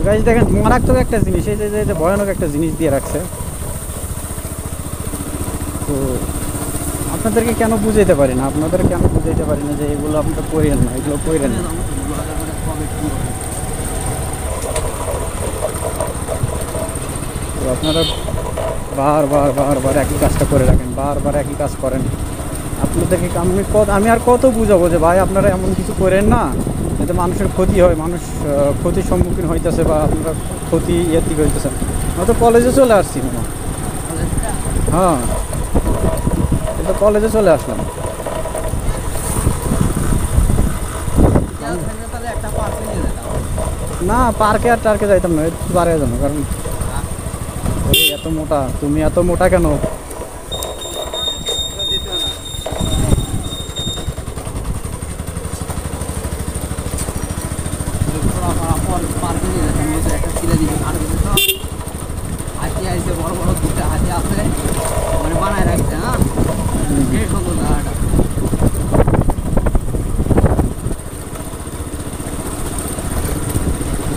Guys দেখেন মারাত্মক একটা জিনিস, এই যে ভয়ানক একটা জিনিস দিয়ে রাখছে। তো আপনাদেরকে কেন বুঝাইতে পারি না, যে এগুলো আপনারা করেন না, এগুলো করেন না। তো আপনারা বারবার একই কাজটা করে রাখেন, বারবার একই কাজ করেন। আপনাদেরকে আমি আর কত বুঝাবো যে ভাই আপনারা এমন কিছু করেন না, যাতে মানুষের ক্ষতি হয়, মানুষ ক্ষতির সম্মুখীন হইতেছে বা আপনারা ক্ষতি থেকে হইতেছে। আমরা তো কলেজে চলে আসছি না। হ্যাঁ, তো কলেজে চলে আসলাম। না পার্কে আর টার্কে যাইতাম না, পারে যাবো, কারণ এত মোটা, তুমি এত মোটা কেন? বড় বড় দুটো হাতি আছে, মানে বানায় রাখছে। হ্যাঁ, সুন্দর জায়গাটা।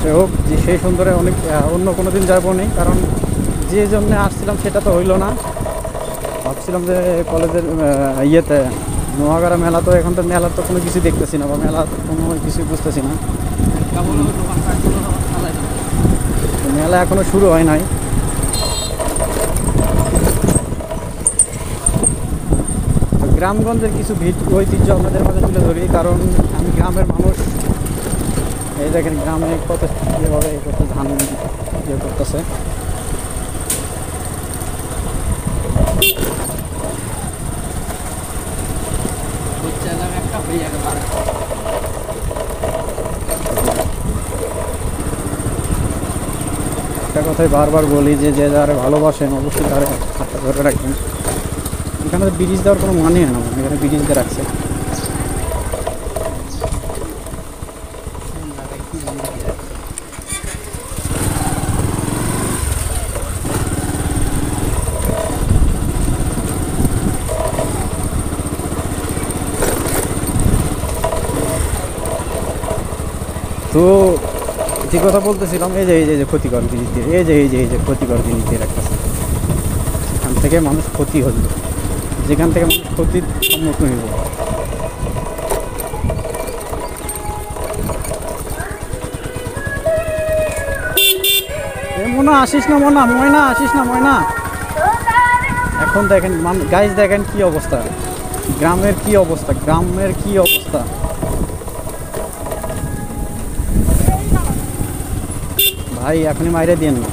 যাই হোক, যে সেই সুন্দরে অনেক অন্য কোনো দিন যাবো নি, কারণ যে জন্য আসছিলাম সেটা তো হইলো না। ভাবছিলাম যে কলেজের ইয়েতে নোয়াগাড়া মেলা, তো এখন তো মেলার তো কোনো কিছু দেখতেছি না, বা মেলা কোনো কিছুই বুঝতেছি না। মেলা এখনো শুরু হয় নাই। গ্রামগঞ্জের কিছু ঐতিহ্য আপনাদের মাঝে তুলে ধরি, কারণ আমি গ্রামের মানুষ। এই দেখেন গ্রামে কত কীভাবে কত ধান ইয়ে করতেছে। একটা কথাই বারবার বলি যে যারা ভালোবাসেন অবশ্যই তারা হাতটা ধরে রাখবেন। এখানে ব্রিজ দেওয়ার কোনো মানে না, এখানে ব্রিজ দিয়ে রাখছে। তো যে কথা বলতেছিলাম, এই যে ক্ষতিকর জিনিস দিয়ে, এই যে ক্ষতিকর জিনিস দিয়ে রাখতেছে। এখান থেকে মানুষ ক্ষতি হইল, যেখান থেকে মানুষ ক্ষতির সম্মুখীন হইব। মনে আসিস না, ময়না আসিস না, ময়না। এখন দেখেন গাইজ, দেখেন কি অবস্থা, গ্রামের কি অবস্থা। ভাই এখনই মাইরে দিয়েন না।